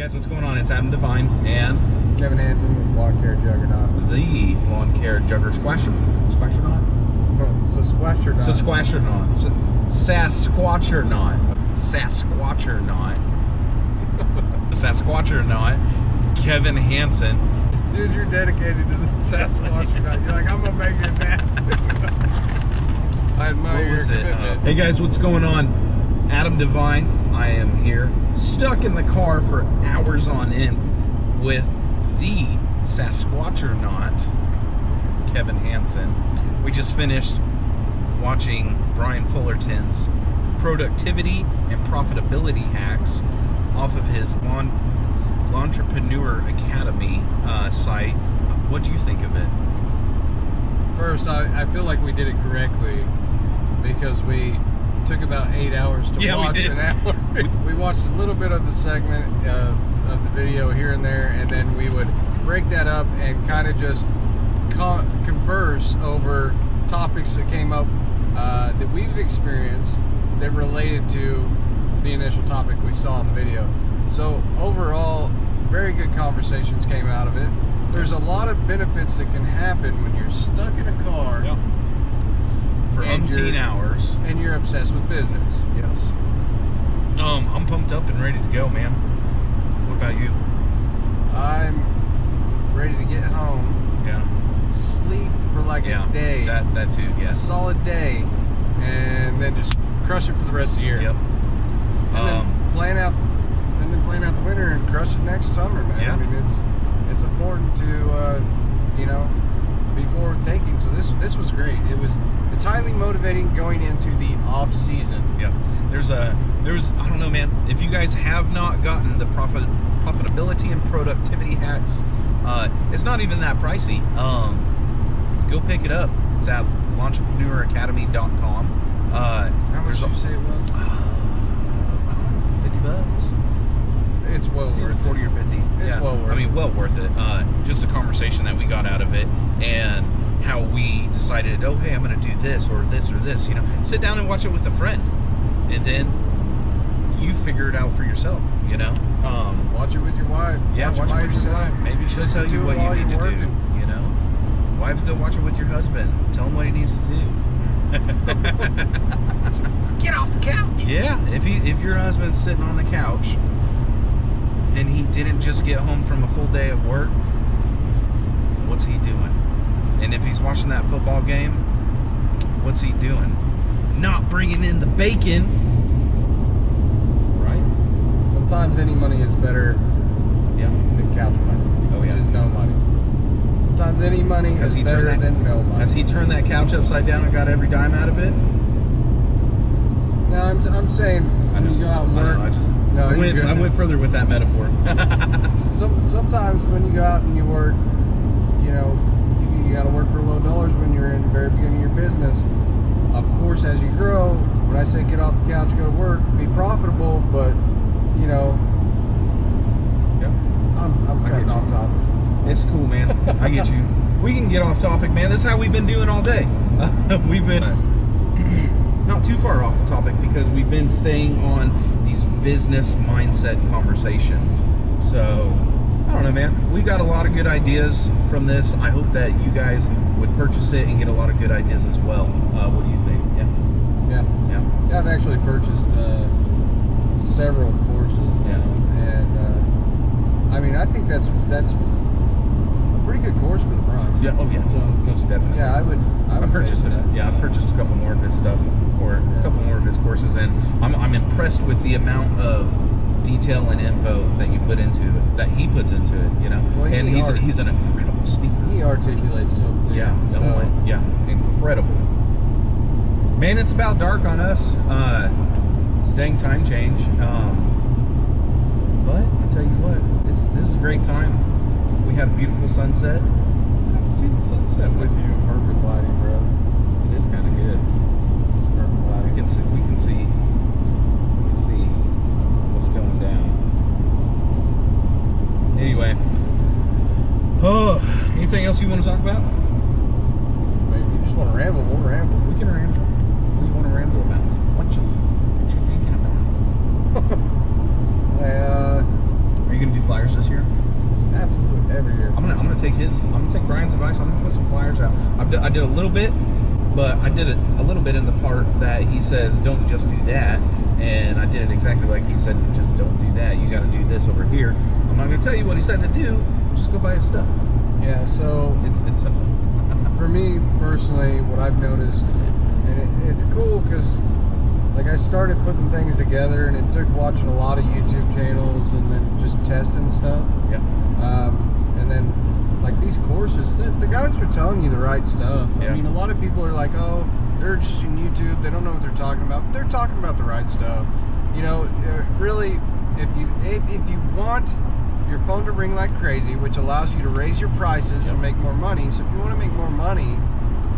guys, what's going on? It's Adam Devine and Kevin Hansen with Lawn Care Juggernaut. the Lawn Care Juggernaut. Squashernaut? Squashernaut. Sasquatchernaut. Sasquatchernaut. Kevin Hansen. Dude, you're dedicated to the Sasquatchernaut. You're like, I'm gonna make this happen. I admire your commitment. Hey guys, what's going on? Adam Devine. I am here, stuck in the car for hours on end with the Sasquatchernaut, Kevin Hansen. We just finished watching Brian Fullerton's productivity and profitability hacks off of his Lawntrepreneur Academy site. What do you think of it? First, I feel like we did it correctly because we took about 8 hours to watch an hour. We watched a little bit of the segment of the video here and there, and then we would break that up and kind of just converse over topics that came up that we've experienced that related to the initial topic we saw in the video. So overall, very good conversations came out of it. There's a lot of benefits that can happen when you're stuck in a car. Yep. For umpteen hours. And you're obsessed with business. Yes. I'm pumped up and ready to go, man. What about you? I'm ready to get home. Yeah. Sleep for like a day. That too, yeah. A solid day. And then just crush it for the rest of the year. Yep. And then plan out the winter and crush it next summer, man. Yeah. I mean, it's important to you know, be forward thinking. So this was great. It's highly motivating going into the off season. Yeah. There's I don't know, man. If you guys have not gotten the profitability and productivity hacks, it's not even that pricey. Go pick it up. It's at entrepreneuracademy.com. How much did you say it was? I don't know, $50. It's well It's either worth 40 it. or 50. It's well worth it. I mean, well worth it. Just the conversation that we got out of it and how we decided, oh, hey, I'm going to do this or this or this. You know, sit down and watch it with a friend, and then you figure it out for yourself. You know, watch it with your wife. Yeah, watch it with your wife. Maybe she'll tell you what you need to do. You know, wives, go watch it with your husband. Tell him what he needs to do. Get off the couch. Yeah, if your husband's sitting on the couch and he didn't just get home from a full day of work, what's he doing? And if he's watching that football game, what's he doing? Not bringing in the bacon, right? Sometimes any money is better than couch money, which is no money. Sometimes any money is better than no money. Has he turned that couch upside down and got every dime out of it? No, I'm saying when you go out and work. I went further with that metaphor. Sometimes when you go out and you work, you know, you got to work for low dollars when you're in the very beginning of your business. Of course, as you grow, when I say get off the couch, go to work, be profitable, but you know, I'm cutting off topic. It's cool, man. I get you. We can get off topic, man. That's how we've been doing all day. We've been not too far off the topic because we've been staying on these business mindset conversations. So, I don't know, man. We got a lot of good ideas from this. I hope that you guys would purchase it and get a lot of good ideas as well. What do you think? Yeah, I've actually purchased several courses now, and I mean, I think that's a pretty good course for the price. Yeah. Oh yeah. So, most definitely. Yeah, I would purchased it. Yeah, I've purchased a couple more of his stuff, or a couple more of his courses, and I'm impressed with the amount of detail and info that you put into it, that he puts into it. You know, well, and he's an incredible speaker. He articulates so clear. Yeah, incredible. Man, it's about dark on us. It's dang time change. But I tell you what, this is a great time. We had a beautiful sunset. I got to see the sunset with you. Perfect lighting, bro. It is kind of good. It's perfect lighting. We can see what's going down. Anyway, anything else you want to talk about? Maybe you just want to ramble. We'll ramble. We can ramble. What do you want to ramble about? What you thinking about? Are you gonna do flyers this year? Absolutely, every year. I'm gonna take Brian's advice. I'm gonna put some flyers out. I did a little bit, but I did it a little bit in the part that he says don't just do that, and I did it exactly like he said. Just don't do that. You got to do this over here. I'm not gonna tell you what he said to do. Just go buy his stuff. Yeah. So it's simple. For me personally, what I've noticed, and it's cool because like I started putting things together, and it took watching a lot of YouTube channels and then just testing stuff. Yeah. And then like these courses, the guys are telling you the right stuff. Yeah. I mean, a lot of people are like, oh, they're just in YouTube, they don't know what they're talking about. They're talking about the right stuff. You know, really, if you want your phone to ring like crazy, which allows you to raise your prices and make more money. So if you want to make more money,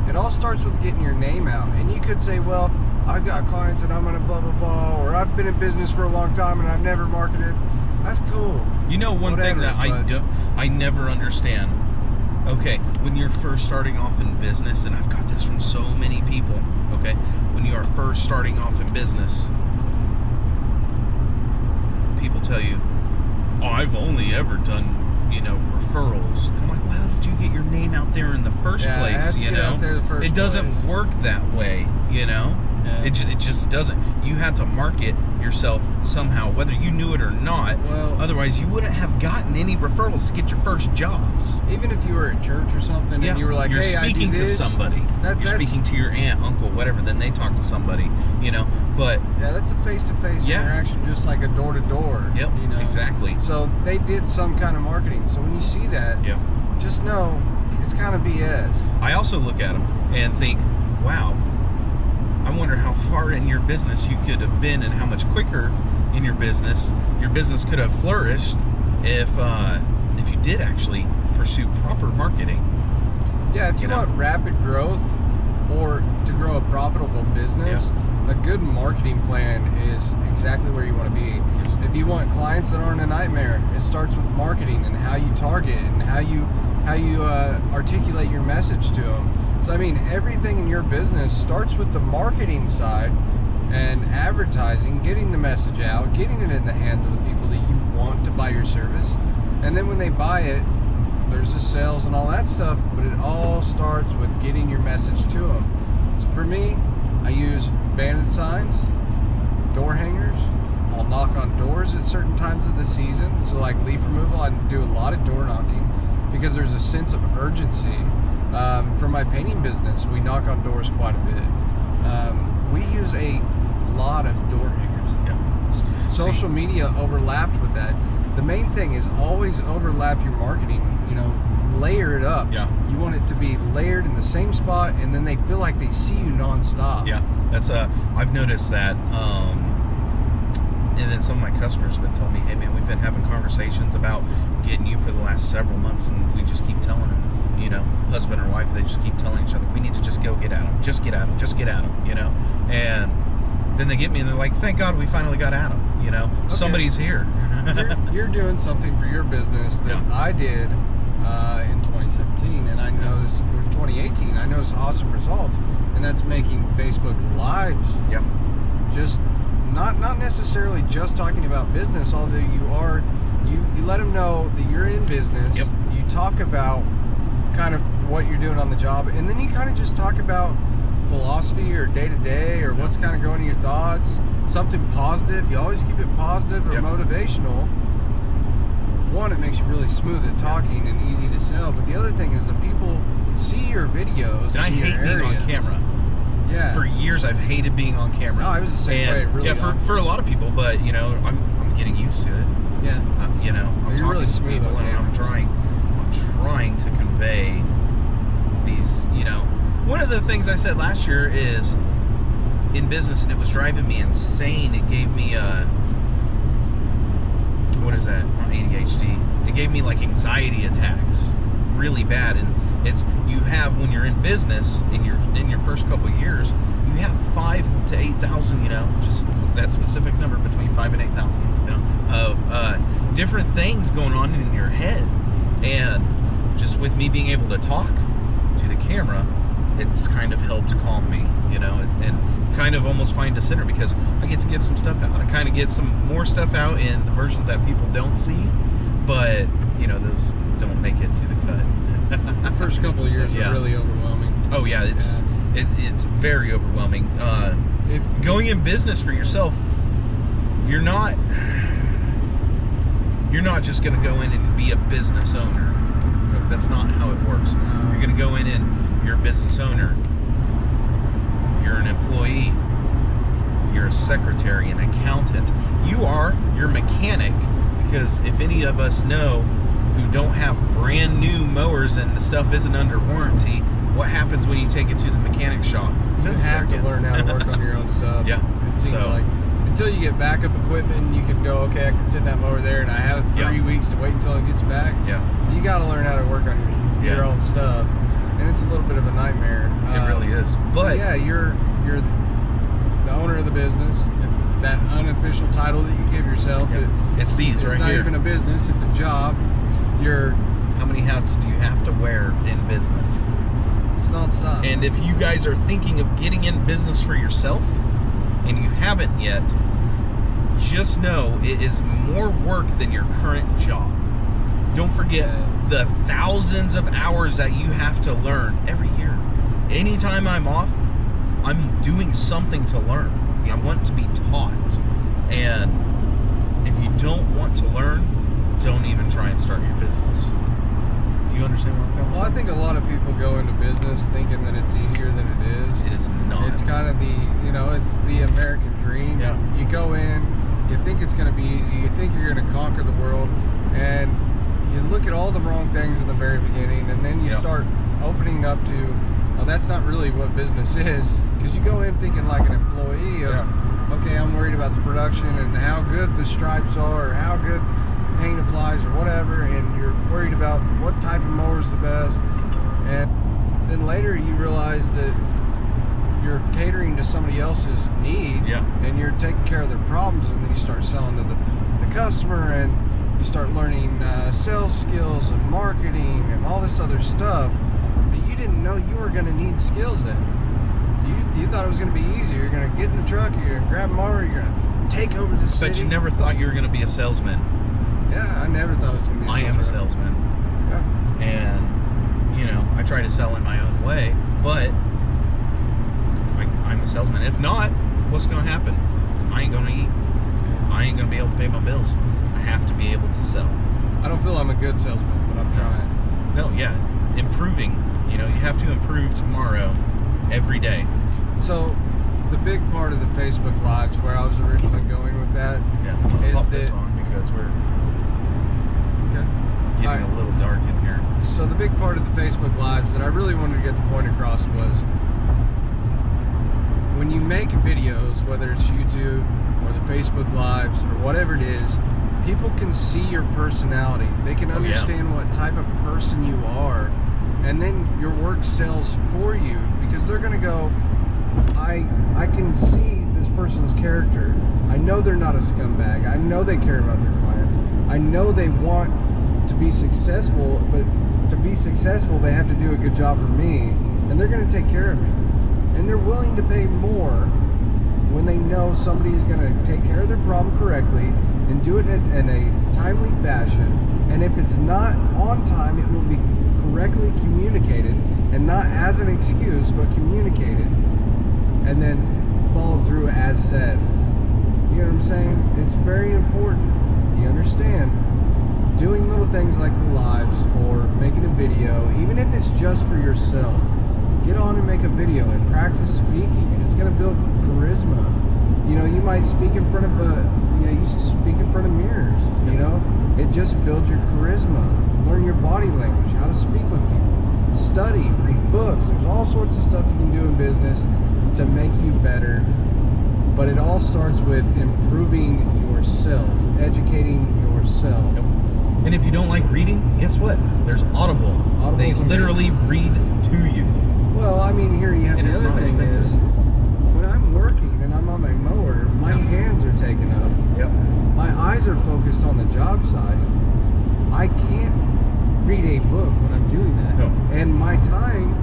it all starts with getting your name out. And you could say, well, I've got clients and I'm gonna blah blah blah, or I've been in business for a long time and I've never marketed. That's cool. You know, one thing that I never understand. Okay, when you're first starting off in business, and I've got this from so many people. Okay, when you are first starting off in business, people tell you, "Oh, I've only ever done, you know, referrals." And I'm like, well, how did you get your name out there in the first place? You know, it doesn't work that way. You know. Yeah. It just doesn't. You had to market yourself somehow, whether you knew it or not. Well, otherwise you wouldn't have gotten any referrals to get your first jobs. Even if you were at church or something, and you were like, you're hey, speaking I do to this. somebody. You're speaking to your aunt, uncle, whatever. Then they talk to somebody. You know, but yeah, that's a face-to-face interaction, just like a door-to-door. Yep. You know? Exactly. So they did some kind of marketing. So when you see that, just know it's kind of BS. I also look at them and think, wow. I wonder how far in your business you could have been, and how much quicker in your business could have flourished if you did actually pursue proper marketing. Yeah, if you want rapid growth or to grow a profitable business, a good marketing plan is exactly where you want to be. If you want clients that aren't a nightmare, it starts with marketing and how you target and how you articulate your message to them. So I mean, everything in your business starts with the marketing side and advertising, getting the message out, getting it in the hands of the people that you want to buy your service. And then when they buy it, there's the sales and all that stuff, but it all starts with getting your message to them. So for me, I use banded signs, door hangers. I'll knock on doors at certain times of the season. So like leaf removal, I do a lot of door knocking because there's a sense of urgency. For my painting business, we knock on doors quite a bit. We use a lot of door hangers. Social media overlapped with that. The main thing is always overlap your marketing. You know, layer it up. You want it to be layered in the same spot, and then they feel like they see you nonstop. That's I've noticed that. And then some of my customers have been telling me, hey man, we've been having conversations about getting you for the last several months, and we just keep telling them, you know, husband or wife, they just keep telling each other, we need to just go get at them, just get at them, just get at them, you know. And then they get me and they're like, thank God we finally got at them, you know. Somebody's here. you're doing something for your business that I did in 2017, and I noticed in 2018 I noticed awesome results, and that's making Facebook Lives. Just not necessarily just talking about business, although you let them know that you're in business. You talk about kind of what you're doing on the job, and then you kind of just talk about philosophy or day-to-day or what's kind of going in your thoughts, something positive. You always keep it positive or motivational. One, it makes you really smooth at talking and easy to sell, but the other thing is the people see your videos. And I hate being on camera. For years I've hated being on camera. No, I was the same way. Really for a lot of people, but you know, I'm getting used to it. You know, I'm talking really to people and I'm trying to convey these, you know. One of the things I said last year is in business, and it was driving me insane. It gave me what is that? Not ADHD. It gave me like anxiety attacks, really bad. And it's, you have, when you're in business in your first couple of years, you have 5,000 to 8,000, you know, just that specific number between 5,000 and 8,000, you know, of different things going on in your head. And just with me being able to talk to the camera, it's kind of helped calm me, you know, and kind of almost find a center, because I get to get some stuff out. I kind of get some more stuff out in the versions that people don't see, but you know, those don't make it to the cut. The first couple of years are really overwhelming. Oh yeah, it's very overwhelming. Going in business for yourself, you're not just going to go in and be a business owner. That's not how it works. You're going to go in and you're a business owner. You're an employee. You're a secretary, an accountant. You are your mechanic, because if any of us know who don't have brand new mowers and the stuff isn't under warranty, what happens when you take it to the mechanic shop? You have to learn how to work on your own stuff. Yeah. It seems like until you get backup equipment, you can go, okay, I can send that mower there, and I have 3 weeks to wait until it gets back. Yeah. You got to learn how to work on your own stuff, and it's a little bit of a nightmare. It really is. But yeah, you're the owner of the business. That unofficial title that you give yourself. It's these right here. It's not even a business; it's a job. How many hats do you have to wear in business? It's nonstop. And if you guys are thinking of getting in business for yourself, and you haven't yet, just know it is more work than your current job. Don't forget the thousands of hours that you have to learn every year. Anytime I'm off, I'm doing something to learn. I want to be taught. And if you don't want to learn, don't even try and start your business. Do you understand where I'm coming from? Well, I think a lot of people go into business thinking that it's easier than it is. It is not. It's kind of it's the American dream. Yeah. You go in, you think it's going to be easy, you think you're going to conquer the world, and you look at all the wrong things in the very beginning, and then you start opening up to, oh, that's not really what business is. Because you go in thinking like an employee of, okay, I'm worried about the production and how good the stripes are, or how good paint applies, or whatever, and you're worried about what type of mower is the best. And then later you realize that you're catering to somebody else's need, and you're taking care of their problems, and then you start selling to the customer, and you start learning sales skills and marketing and all this other stuff that you didn't know you were going to need skills in. You thought it was going to be easy. You're going to get in the truck, you're going to grab a mower, you're going to take over the city. But you never thought you were going to be a salesman. Yeah, I never thought it was going to be a salesman. I am a salesman. Yeah. And, you know, I try to sell in my own way, but I'm a salesman. If not, what's going to happen? I ain't going to eat. I ain't going to be able to pay my bills. I have to be able to sell. I don't feel I'm a good salesman, but I'm trying. No, yeah. Improving. You know, you have to improve tomorrow, every day. So, the big part of the Facebook Lives, where I was originally going with that, is pop this on because we're getting a little dark in here. So the big part of the Facebook Lives that I really wanted to get the point across was, when you make videos, whether it's YouTube or the Facebook Lives or whatever it is, people can see your personality. They can understand what type of person you are, and then your work sells for you, because they're going to go, I can see this person's character. I know they're not a scumbag. I know they care about their clients. I know they want to be successful, but to be successful, they have to do a good job for me, and they're going to take care of me. And they're willing to pay more when they know somebody's going to take care of their problem correctly and do it in a timely fashion. And if it's not on time, it will be correctly communicated, and not as an excuse, but communicated, and then followed through as said. You know what I'm saying? It's very important. You understand? Doing little things like the lives or making a video, even if it's just for yourself, get on and make a video and practice speaking. It's going to build charisma. You know, you might speak in front of you speak in front of mirrors, you know? It just builds your charisma. Learn your body language, how to speak with people. Study, read books. There's all sorts of stuff you can do in business to make you better. But it all starts with improving yourself, educating yourself. Yep. And if you don't like reading, guess what? There's Audible. They literally read to you. Well, I mean, here you have the other thing is, when I'm working and I'm on my mower, my hands are taken up. Yep. My eyes are focused on the job site. I can't read a book when I'm doing that. No. And my time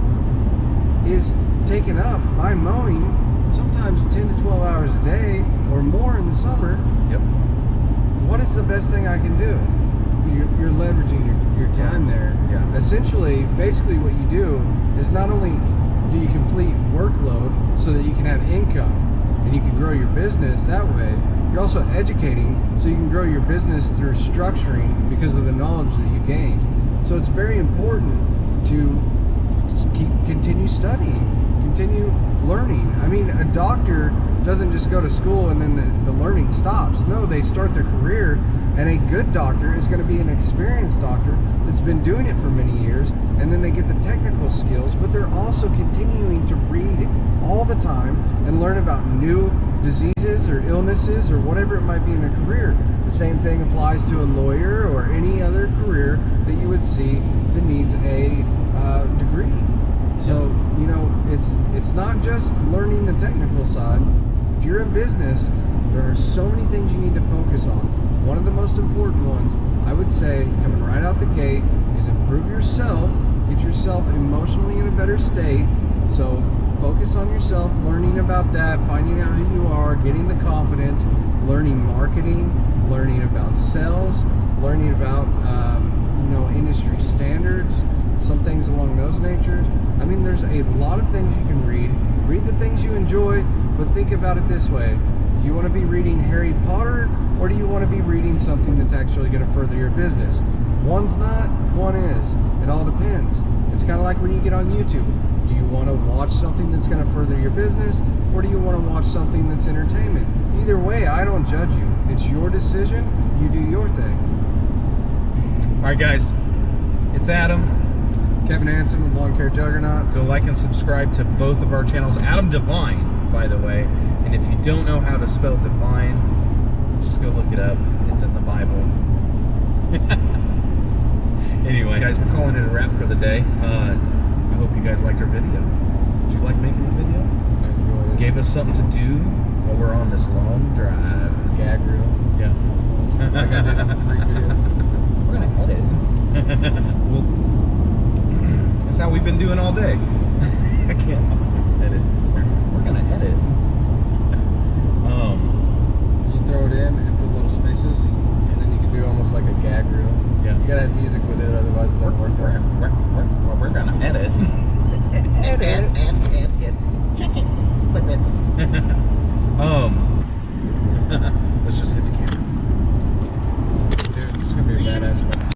is taken up by mowing sometimes 10 to 12 hours a day or more in the summer. Yep. What is the best thing I can do? You're leveraging your time there. Yeah. Essentially, basically what you do is not only do you complete workload so that you can have income and you can grow your business that way, you're also educating so you can grow your business through structuring because of the knowledge that you gained. So it's very important to continue studying, continue learning. I mean, a doctor doesn't just go to school and then the learning stops. No, they start their career, and a good doctor is going to be an experienced doctor that's been doing it for many years, and then they get the technical skills, but they're also continuing to read all the time and learn about new diseases or illnesses or whatever it might be in their career. The same thing applies to a lawyer or any other career that you would see that needs a degree. So, you know, it's not just learning the technical side. If you're in business, there are so many things you need to focus on. One of the most important ones, I would say, coming right out the gate, is improve yourself, get yourself emotionally in a better state. So focus on yourself, learning about that, finding out who you are, getting the confidence, learning marketing, learning about sales, learning about industry standards, some things along those natures. I mean, there's a lot of things you can read. Read the things you enjoy, but think about it this way. Do you want to be reading Harry Potter, or do you want to be reading something that's actually going to further your business? One's not, one is. It all depends. It's kind of like when you get on YouTube. Do you want to watch something that's going to further your business, or do you want to watch something that's entertainment? Either way, I don't judge you. It's your decision. You do your thing. All right, guys. It's Adam. Kevin Hansen with Lawn Care Juggernaut. Go like and subscribe to both of our channels. Adam Devine, by the way. And if you don't know how to spell divine, just go look it up. It's in the Bible. Anyway, guys, we're calling it a wrap for the day. I hope you guys liked our video. Did you like making the video? I enjoyed it. Gave us something to do while we're on this long drive. Gag reel. Yeah. Like I did in the pre-video. We're going to edit. Well, that's how we've been doing all day. I can't.